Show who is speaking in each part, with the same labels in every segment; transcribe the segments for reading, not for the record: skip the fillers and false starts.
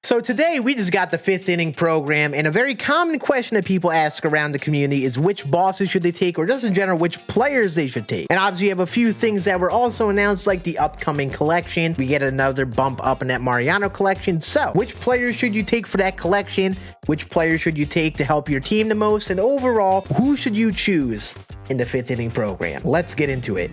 Speaker 1: So today we just got the 5th inning program, and a very common question that people ask around the community is which bosses should they take, or just in general which players they should take. And obviously we have a few things that were also announced, like the upcoming collection. We get another bump up in that Mariano collection. So which players should you take for that collection? Which players should you take to help your team the most? And overall, who should you choose in the 5th inning program? Let's get into it.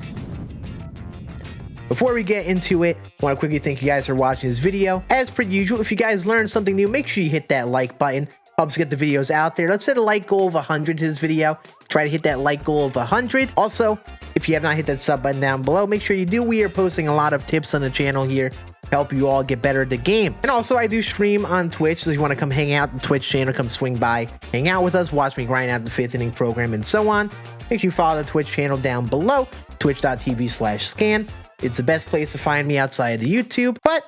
Speaker 1: Before we get into it, I want to quickly thank you guys for watching this video. As per usual, if you guys learned something new, make sure you hit that like button. Helps get the videos out there. Let's set a like goal of 100 to this video. Try to hit that like goal of 100. Also, if you have not hit that sub button down below, make sure you do. We are posting a lot of tips on the channel here. Help you all get better at the game. And also, I do stream on Twitch, so if you want to come hang out on the Twitch channel, come swing by, hang out with us, watch me grind out the 5th inning program, and so on. Make sure you follow the Twitch channel down below, twitch.tv/scan. It's the best place to find me outside of the YouTube. But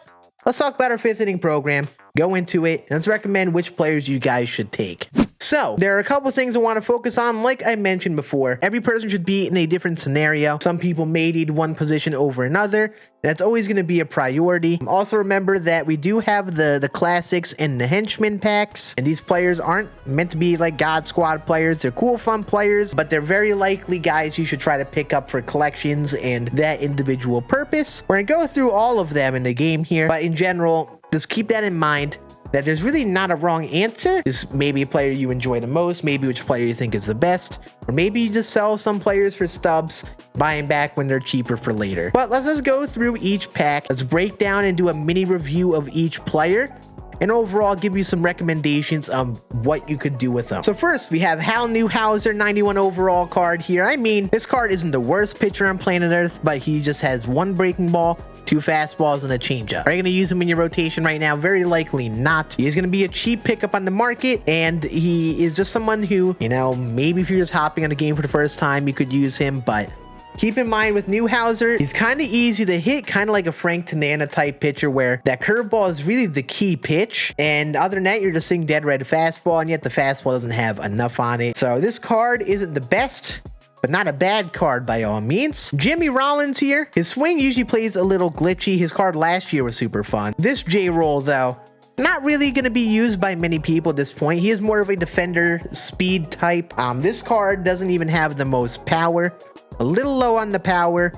Speaker 1: let's talk about our 5th inning program, go into it, and let's recommend which players you guys should take. So there are a couple things I want to focus on. Like I mentioned before, every person should be in a different scenario. Some people may need one position over another, and that's always going to be a priority. Also remember that we do have the classics and the henchman packs, and these players aren't meant to be like God Squad players. They're cool, fun players, but they're very likely guys you should try to pick up for collections and that individual purpose. We're going to go through all of them in the game here, but in general, just keep that in mind, that there's really not a wrong answer. This may be a player you enjoy the most, maybe which player you think is the best, or maybe you just sell some players for stubs, buying back when they're cheaper for later. But let's just go through each pack. Let's break down and do a mini review of each player, and overall give you some recommendations on what you could do with them. So first, we have Hal Newhouser, 91 overall card here. I mean, this card isn't the worst pitcher on planet Earth, but he just has one breaking ball, 2 fastballs, and a changeup. Are you going to use him in your rotation right now? Very likely not. He's going to be a cheap pickup on the market, and he is just someone who, you know, maybe if you're just hopping on a game for the first time, you could use him, but keep in mind with Newhouser, he's kind of easy to hit, kind of like a Frank Tanana type pitcher where that curveball is really the key pitch, and other than that, you're just seeing dead red fastball, and yet the fastball doesn't have enough on it. So this card isn't the best, but not a bad card by all means. Jimmy Rollins here. His swing usually plays a little glitchy. His card last year was super fun. This J-Roll, though, not really going to be used by many people at this point. He is more of a defender speed type. This card doesn't even have the most power. A little low on the power.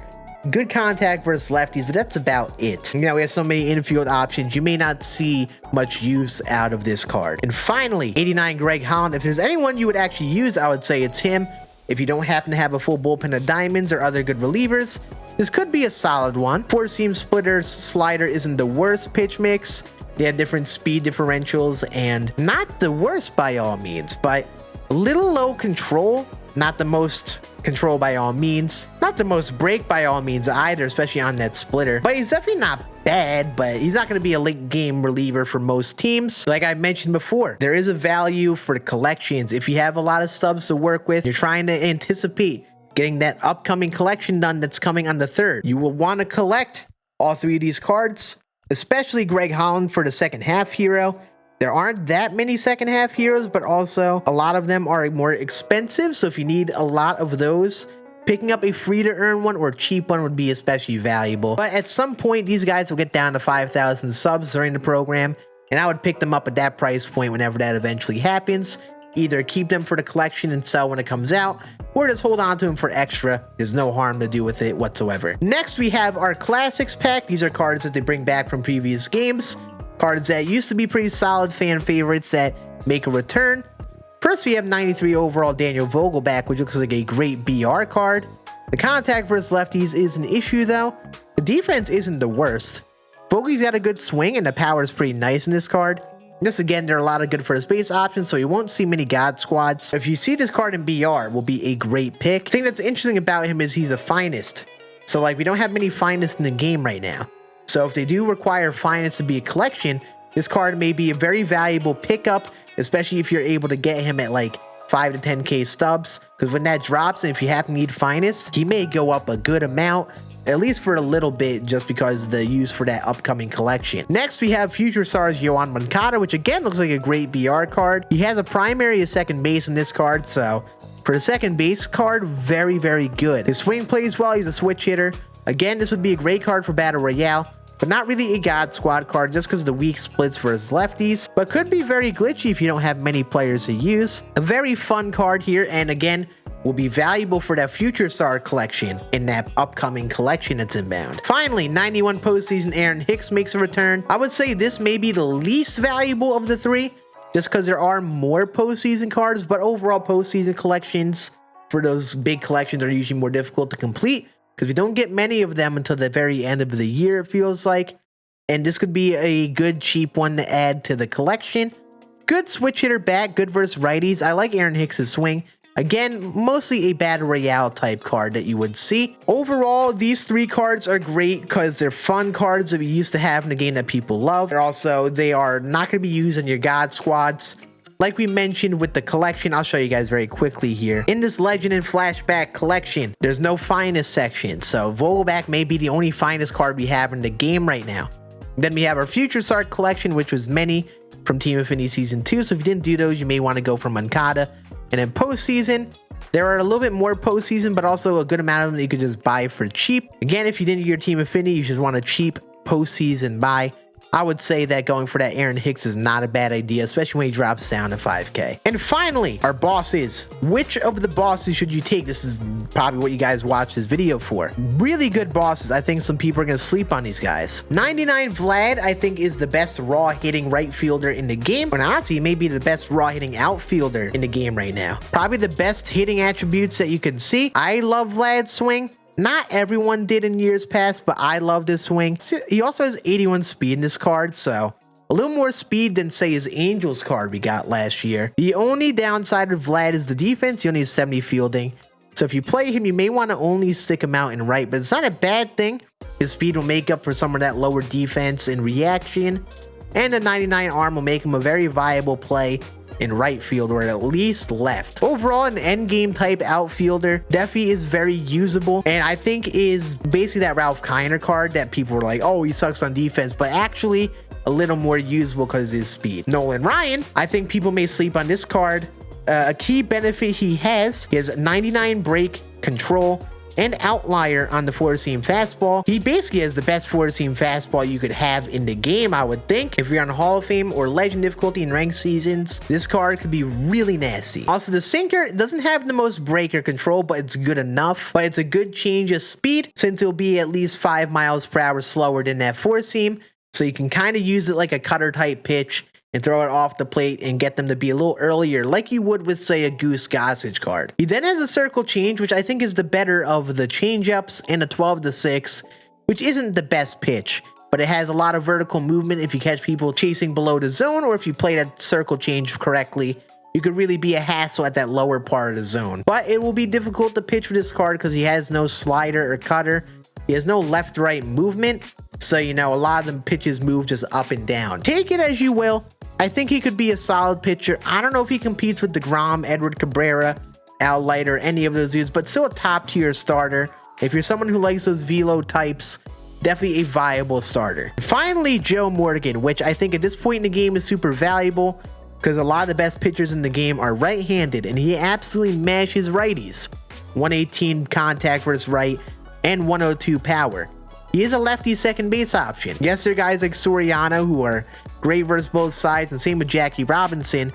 Speaker 1: Good contact versus lefties, but that's about it. You know, we have so many infield options. You may not see much use out of this card. And finally, 89 Greg Holland. If there's anyone you would actually use, I would say it's him. If you don't happen to have a full bullpen of diamonds or other good relievers, this could be a solid one. 4-seam splitter slider isn't the worst pitch mix. They have different speed differentials and not the worst by all means, but a little low control. Not the most control by all means. Not the most break by all means either, especially on that splitter. But he's definitely not bad, but he's not going to be a late game reliever for most teams. Like I mentioned before, there is a value for collections. If you have a lot of stubs to work with, you're trying to anticipate getting that upcoming collection done that's coming on the 3rd. You will want to collect all 3 of these cards, especially Greg Holland for the second half hero. There aren't that many second half heroes, but also a lot of them are more expensive. So if you need a lot of those, picking up a free to earn one or a cheap one would be especially valuable. But at some point, these guys will get down to 5,000 subs during the program, and I would pick them up at that price point whenever that eventually happens. Either keep them for the collection and sell when it comes out, or just hold on to them for extra. There's no harm to do with it whatsoever. Next, we have our Classics pack. These are cards that they bring back from previous games. Cards that used to be pretty solid fan favorites that make a return. First, we have 93 overall Daniel Vogelback, which looks like a great BR card. The contact versus lefties is an issue though. The defense isn't the worst. Vogel's got a good swing and the power is pretty nice in this card. This again, there are a lot of good first base options, so you won't see many God Squads. If you see this card in BR, will be a great pick. The thing that's interesting about him is he's a finest. So like, we don't have many finest in the game right now. So if they do require finest to be a collection, this card may be a very valuable pickup, especially if you're able to get him at like 5 to 10k stubs, because when that drops and if you happen to need finest, he may go up a good amount, at least for a little bit, just because of the use for that upcoming collection. Next, we have Future Stars Yoan Moncada, which again looks like a great BR card. He has a primary as second base in this card, so for the second base card, very, very good. His swing plays well. He's a switch hitter. Again, this would be a great card for Battle Royale. but not really a God Squad card just because of the weak splits versus lefties, but could be very glitchy if you don't have many players to use. A very fun card here, and again, will be valuable for that future star collection in that upcoming collection that's inbound. Finally, 91 postseason Aaron Hicks makes a return. I would say this may be the least valuable of the three, just because there are more postseason cards, but overall postseason collections for those big collections are usually more difficult to complete because we don't get many of them until the very end of the year, it feels like. And this could be a good cheap one to add to the collection. Good switch hitter bat, good versus righties. I like Aaron Hicks' swing. Again, mostly a Battle Royale type card that you would see. Overall, these three cards are great because they're fun cards that we used to have in the game that people love. They are not going to be used in your God Squads. Like we mentioned with the collection, I'll show you guys very quickly here. In this Legend and Flashback collection, there's no finest section, so Vogelback may be the only finest card we have in the game right now. Then we have our Future Start collection, which was many from Team Infinity Season 2, so if you didn't do those, you may want to go for Moncada. And in postseason, there are a little bit more postseason, but also a good amount of them that you could just buy for cheap. Again, if you didn't do your Team Infinity, you just want a cheap postseason buy. I would say that going for that Aaron Hicks is not a bad idea, especially when he drops down to 5K. And finally, our bosses. Which of the bosses should you take? This is probably what you guys watch this video for. Really good bosses. I think some people are going to sleep on these guys. 99 Vlad, I think, is the best raw hitting right fielder in the game. And honestly, he may be the best raw hitting outfielder in the game right now. Probably the best hitting attributes that you can see. I love Vlad's swing. Not everyone did in years past, but I love this swing. He also has 81 speed in this card, so a little more speed than, say, his Angels card we got last year. The only downside of Vlad is the defense. He only has 70 fielding. So if you play him, you may want to only stick him out in right, but it's not a bad thing. His speed will make up for some of that lower defense and reaction, and the 99 arm will make him a very viable play in right field, or at least left. Overall, an endgame type outfielder. Defi is very usable, and I think is basically that Ralph Kiner card that people were like, oh, he sucks on defense, but actually a little more usable because of his speed. Nolan Ryan, I think people may sleep on this card. A key benefit he has 99 break, control, and outlier on the 4-seam fastball. He basically has the best 4-seam fastball you could have in the game, I would think. If you're on Hall of Fame or Legend difficulty in ranked seasons, this card could be really nasty. Also, the sinker doesn't have the most break or control, but it's good enough. But it's a good change of speed since it'll be at least 5 miles per hour slower than that 4-seam. So you can kind of use it like a cutter type pitch and throw it off the plate and get them to be a little earlier, like you would with, say, a Goose Gossage card. He then has a circle change, which I think is the better of the changeups, and a 12-6, which isn't the best pitch, but it has a lot of vertical movement if you catch people chasing below the zone, or if you play that circle change correctly. You could really be a hassle at that lower part of the zone. But it will be difficult to pitch with this card because he has no slider or cutter. He has no left-right movement, so, you know, a lot of them pitches move just up and down. Take it as you will. I think he could be a solid pitcher. I don't know if he competes with DeGrom, Edward Cabrera, Al Leiter, any of those dudes, but still a top-tier starter. If you're someone who likes those velo types, definitely a viable starter. Finally, Joe Morgan, which I think at this point in the game is super valuable because a lot of the best pitchers in the game are right-handed, and he absolutely mashes righties. 118 contact versus right, and 102 power. He is a lefty second base option. Yes, there are guys like Soriano who are great versus both sides, and same with Jackie Robinson,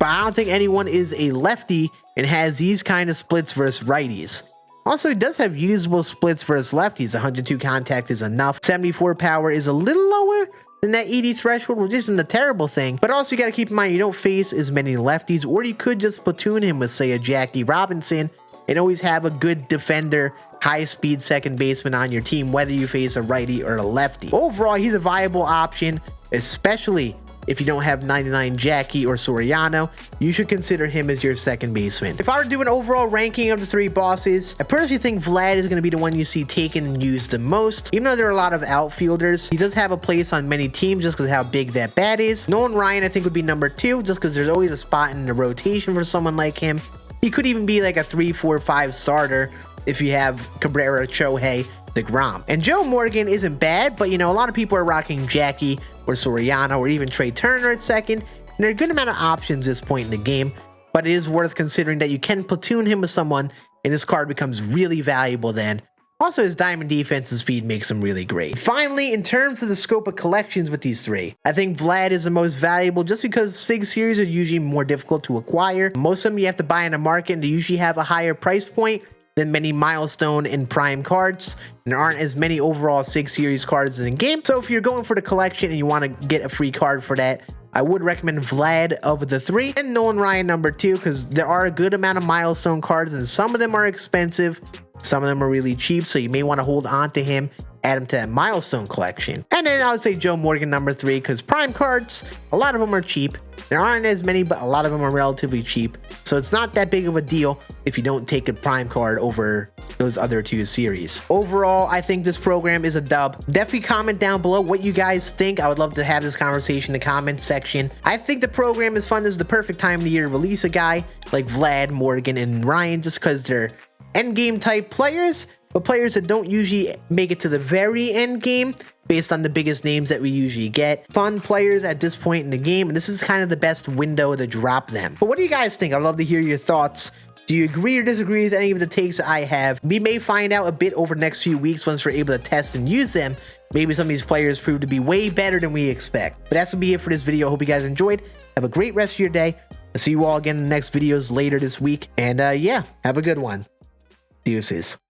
Speaker 1: but I don't think anyone is a lefty and has these kind of splits versus righties. Also, he does have usable splits versus lefties. 102 contact is enough. 74 power is a little lower than that 80 threshold, which isn't a terrible thing, but also you got to keep in mind you don't face as many lefties, or you could just platoon him with, say, a Jackie Robinson and always have a good defender, high-speed second baseman on your team, whether you face a righty or a lefty. Overall, he's a viable option, especially if you don't have 99 Jackie or Soriano. You should consider him as your second baseman. If I were to do an overall ranking of the three bosses, I personally think Vlad is going to be the one you see taken and used the most. Even though there are a lot of outfielders, he does have a place on many teams just because of how big that bat is. Nolan Ryan, I think, would be number 2, just because there's always a spot in the rotation for someone like him. He could even be like a 3, 4, 5 starter if you have Cabrera, Shohei, DeGrom. And Joe Morgan isn't bad, but, you know, a lot of people are rocking Jackie or Soriano or even Trey Turner at second. And there are a good amount of options at this point in the game, but it is worth considering that you can platoon him with someone, and this card becomes really valuable then Also, his diamond defense and speed makes him really great. Finally, in terms of the scope of collections with these three, I think Vlad is the most valuable just because SIG series are usually more difficult to acquire. Most of them you have to buy in the market and they usually have a higher price point than many milestone and prime cards. And there aren't as many overall SIG series cards in the game. So if you're going for the collection and you want to get a free card for that, I would recommend Vlad of the three and Nolan Ryan number 2 because there are a good amount of milestone cards and some of them are expensive. Some of them are really cheap, so you may want to hold on to him, add him to that milestone collection. And then I would say Joe Morgan number 3 because prime cards, a lot of them are cheap. There aren't as many, but a lot of them are relatively cheap. So it's not that big of a deal if you don't take a prime card over those other 2 series. Overall, I think this program is a dub. Definitely comment down below what you guys think. I would love to have this conversation in the comment section. I think the program is fun. This is the perfect time of the year to release a guy like Vlad, Morgan, and Ryan just because they're endgame type players, but players that don't usually make it to the very end game based on the biggest names that we usually get. Fun players at this point in the game, and this is kind of the best window to drop them. But what do you guys think? I'd love to hear your thoughts. Do you agree or disagree with any of the takes I have? We may find out a bit over the next few weeks once we're able to test and use them. Maybe some of these players prove to be way better than we expect. But that's gonna be it for this video. Hope you guys enjoyed. Have a great rest of your day. I'll see you all again in the next videos later this week. And yeah, have a good one. Deuces.